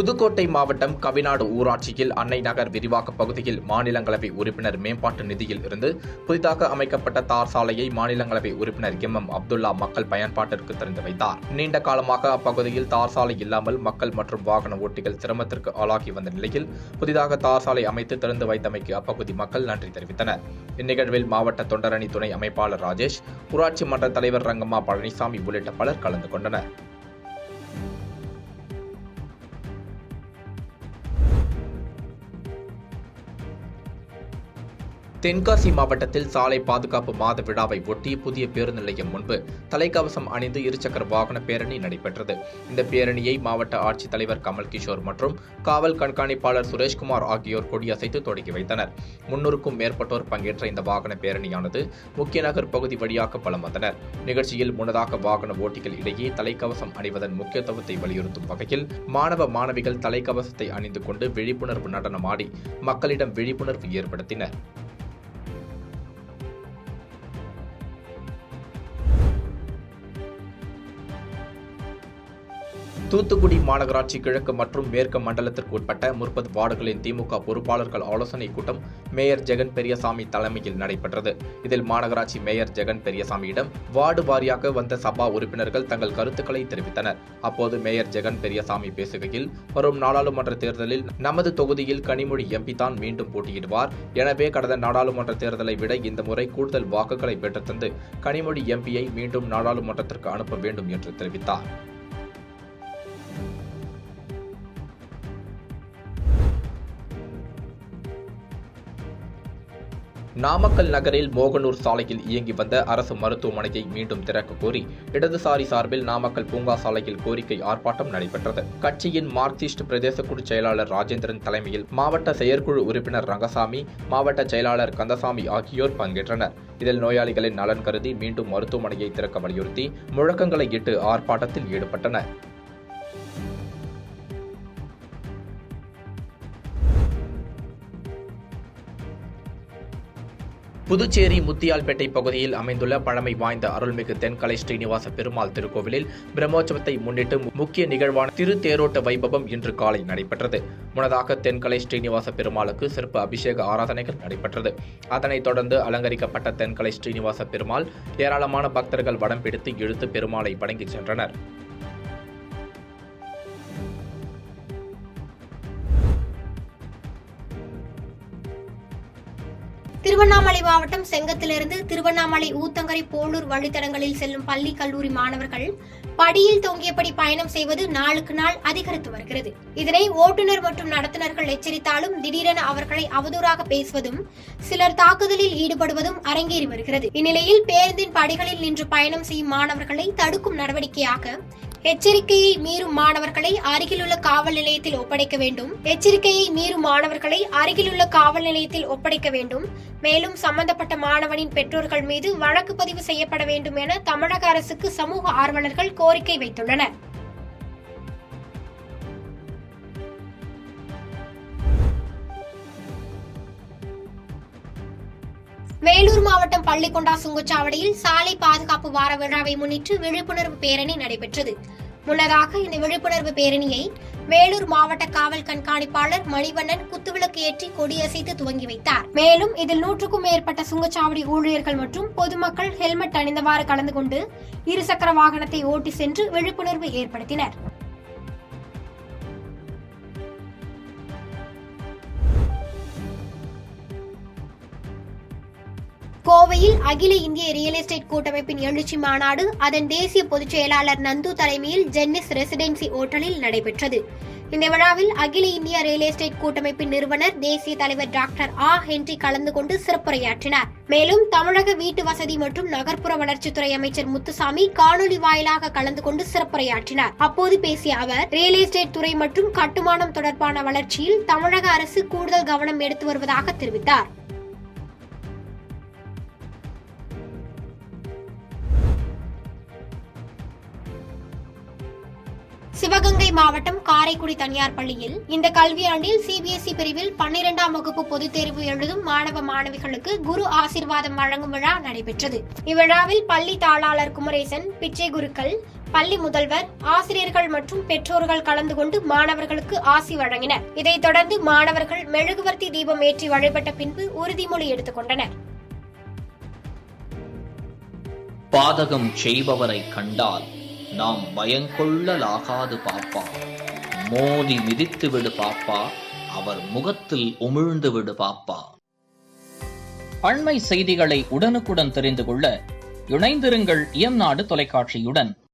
புதுக்கோட்டை மாவட்டம் கவிநாடு ஊராட்சியில் அன்னை நகர் விரிவாக்க பகுதியில் மாநிலங்களவை உறுப்பினர் மேம்பாட்டு நிதியில் இருந்து புதிதாக அமைக்கப்பட்ட தார் சாலையை மாநிலங்களவை உறுப்பினர் எம் அப்துல்லா மக்கள் பயன்பாட்டிற்கு திறந்து வைத்தார். நீண்ட காலமாக அப்பகுதியில் தார் சாலை இல்லாமல் மக்கள் மற்றும் வாகன ஓட்டிகள் சிரமத்திற்கு ஆளாகி வந்த நிலையில் புதிதாக தார் சாலை அமைத்து திறந்து வைத்தமைக்கு அப்பகுதி மக்கள் நன்றி தெரிவித்தனர். இந்நிகழ்வில் மாவட்ட தொண்டரணி துணை அமைப்பாளர் ராஜேஷ், ஊராட்சி மன்ற தலைவர் ரங்கம்மா பழனிசாமி உள்ளிட்ட பலர் கலந்து கொண்டனர். தென்காசி மாவட்டத்தில் சாலை பாதுகாப்பு மாத விழாவை ஒட்டி புதிய பேருந்து நிலையம் முன்பு தலைக்கவசம் அணிந்து இருசக்கர வாகன பேரணி நடைபெற்றது. இந்த பேரணியை மாவட்ட ஆட்சித்தலைவர் கமல் கிஷோர் மற்றும் காவல் கண்காணிப்பாளர் சுரேஷ்குமார் ஆகியோர் கொடியசைத்து தொடங்கி வைத்தனர். 300க்கும் மேற்பட்டோர் பங்கேற்ற இந்த வாகன பேரணியானது முக்கிய நகர் பகுதி வழியாக வலம் வந்தனர். நிகழ்ச்சியில் முன்னதாக வாகன ஓட்டிகள் இடையே தலைக்கவசம் அணிவதன் முக்கியத்துவத்தை வலியுறுத்தும் வகையில் மாணவ மாணவிகள் தலைக்கவசத்தை அணிந்து கொண்டு விழிப்புணர்வு நடனமாடி மக்களிடம் விழிப்புணர்வு ஏற்படுத்தினர். தூத்துக்குடி மாநகராட்சி கிழக்கு மற்றும் மேற்கு மண்டலத்திற்கு உட்பட்ட 30 வார்டுகளின் திமுக பொறுப்பாளர்கள் ஆலோசனைக் கூட்டம் மேயர் ஜெகன் பெரியசாமி தலைமையில் நடைபெற்றது. இதில் மாநகராட்சி மேயர் ஜெகன் பெரியசாமியிடம் வார்டு வாரியாக வந்த சபா உறுப்பினர்கள் தங்கள் கருத்துக்களை தெரிவித்தனர். அப்போது மேயர் ஜெகன் பெரியசாமி பேசுகையில், வரும் நாடாளுமன்ற தேர்தலில் நமது தொகுதியில் கனிமொழி எம்பி தான் மீண்டும் போட்டியிடுவார். எனவே கடந்த நாடாளுமன்ற தேர்தலை விட இந்த முறை கூடுதல் வாக்குகளை பெற்றுத்தந்து கனிமொழி எம்பியை மீண்டும் நாடாளுமன்றத்திற்கு அனுப்ப வேண்டும் என்று தெரிவித்தார். நாமக்கல் நகரில் மோகனூர் சாலையில் இயங்கி வந்த அரசு மருத்துவமனையை மீண்டும் திறக்க கோரி இடதுசாரி சார்பில் நாமக்கல் பூங்கா சாலையில் கோரிக்கை ஆர்ப்பாட்டம் நடைபெற்றது. கட்சியின் மார்க்சிஸ்ட் பிரதேச குழு செயலாளர் ராஜேந்திரன் தலைமையில் மாவட்ட செயற்குழு உறுப்பினர் ரங்கசாமி, மாவட்ட செயலாளர் கந்தசாமி ஆகியோர் பங்கேற்றனர். இதில் நோயாளிகளின் நலன் கருதி மீண்டும் மருத்துவமனையை திறக்க வலியுறுத்தி முழக்கங்களை இட்டு ஆர்ப்பாட்டத்தில் ஈடுபட்டனர். புதுச்சேரி முத்தியால்பேட்டை பகுதியில் அமைந்துள்ள பழமை வாய்ந்த அருள்மிகு தென்கலை ஸ்ரீனிவாச பெருமாள் திருக்கோவிலில் பிரம்மோற்சவத்தை முன்னிட்டு முக்கிய நிகழ்வான திருத்தேரோட்ட வைபவம் இன்று காலை நடைபெற்றது. முன்னதாக தென்கலை ஸ்ரீனிவாச பெருமாளுக்கு சிறப்பு அபிஷேக ஆராதனைகள் நடைபெற்றது. அதனைத் தொடர்ந்து அலங்கரிக்கப்பட்ட தென்கலை ஸ்ரீனிவாச பெருமாள் ஏராளமான பக்தர்கள் வடம் பிடித்து இழுத்து பெருமாளை வணங்கிச் சென்றனர். திருவண்ணாமலை மாவட்டம் செங்கத்திலிருந்து திருவண்ணாமலை ஊத்தங்கரை போலூர் வழித்தடங்களில் செல்லும் பள்ளி கல்லூரி மாணவர்கள் படியில் தொங்கியபடி பயணம் செய்வது நாளுக்கு நாள் அதிகரித்து வருகிறது. இதனை ஓட்டுநர் மற்றும் நடத்துனர்கள் எச்சரித்தாலும் திடீரென அவர்களை அவதூறாக பேசுவதும் சிலர் தாக்குதலில் ஈடுபடுவதும் அரங்கேறி வருகிறது. இந்நிலையில் பேருந்தின் படிகளில் நின்று பயணம் செய்யும் மாணவர்களை தடுக்கும் நடவடிக்கையாக எச்சரிக்கையை மீறும் மாணவர்களை அருகிலுள்ள காவல் நிலையத்தில் ஒப்படைக்க வேண்டும். மேலும் சம்பந்தப்பட்ட மாணவனின் பெற்றோர்கள் மீது வழக்கு பதிவு செய்யப்பட வேண்டும் என தமிழக அரசுக்கு சமூக ஆர்வலர்கள் கோரிக்கை வைத்துள்ளனர். வேலூர் மாவட்டம் பள்ளிகொண்டா சுங்கச்சாவடியில் சாலை பாதுகாப்பு வார விழாவை முன்னிட்டு விழிப்புணர்வு பேரணி நடைபெற்றது. முன்னதாக இந்த விழிப்புணர்வு பேரணியை வேலூர் மாவட்ட காவல் கண்காணிப்பாளர் மணிவண்ணன் குத்துவிளக்கு ஏற்றி கொடியசைத்து துவங்கி வைத்தார். மேலும் இதில் 100க்கும் மேற்பட்ட சுங்கச்சாவடி ஊழியர்கள் மற்றும் பொதுமக்கள் ஹெல்மெட் அணிந்தவாறு கலந்து கொண்டு இருசக்கர வாகனத்தை ஓட்டி சென்று விழிப்புணர்வு ஏற்படுத்தினர். கோவையில் அகில இந்திய ரியல் எஸ்டேட் கூட்டமைப்பின் எழுச்சி மாநாடு அதன் தேசிய பொதுச் செயலாளர் நந்து தலைமையில் ஜென்னிஸ் ரெசிடென்சி ஓட்டலில் நடைபெற்றது. இந்த விழாவில் அகில இந்திய ரியல் எஸ்டேட் கூட்டமைப்பின் நிறுவனர் தேசிய தலைவர் டாக்டர் ஹென்றி கலந்து கொண்டு சிறப்புரையாற்றினார். மேலும் தமிழக வீட்டு வசதி மற்றும் நகர்ப்புற வளர்ச்சித்துறை அமைச்சர் முத்துசாமி காணொலி வாயிலாக கலந்து கொண்டு சிறப்புரையாற்றினார். அப்போது பேசிய அவர், ரியல் எஸ்டேட் துறை மற்றும் கட்டுமானம் தொடர்பான வளர்ச்சியில் தமிழக அரசு கூடுதல் கவனம் எடுத்து வருவதாக தெரிவித்தார். சிவகங்கை மாவட்டம் காரைக்குடி தனியார் பள்ளியில் இந்த கல்வியாண்டில் சிபிஎஸ்இ பிரிவில் 12ஆம் வகுப்பு பொதுத் தேர்வு எழுதும் மாணவ மாணவிகளுக்கு குரு ஆசீர்வாதம் வழங்கும் விழா நடைபெற்றது. இவ்விழாவில் பள்ளி தாளாளர் குமரேசன், பிச்சை குருக்கள், பள்ளி முதல்வர், ஆசிரியர்கள் மற்றும் பெற்றோர்கள் கலந்து கொண்டு மாணவர்களுக்கு ஆசி வழங்கினர். இதைத் தொடர்ந்து மாணவர்கள் மெழுகுவர்த்தி தீபம் ஏற்றி வழிபட்ட பின்பு உறுதிமொழி எடுத்துக் கொண்டனர். பாதகம் செய்பவரை கண்டால் நாம் பயங்கொள்ளலாகாது பாப்பா. மோதி மிதித்து விடு பாப்பா, அவர் முகத்தில் உமிழ்ந்து விடு பாப்பா. அண்மை செய்திகளை உடனுக்குடன் தெரிந்து கொள்ள இணைந்திருங்கள் இயம்நாடு தொலைக்காட்சியுடன்.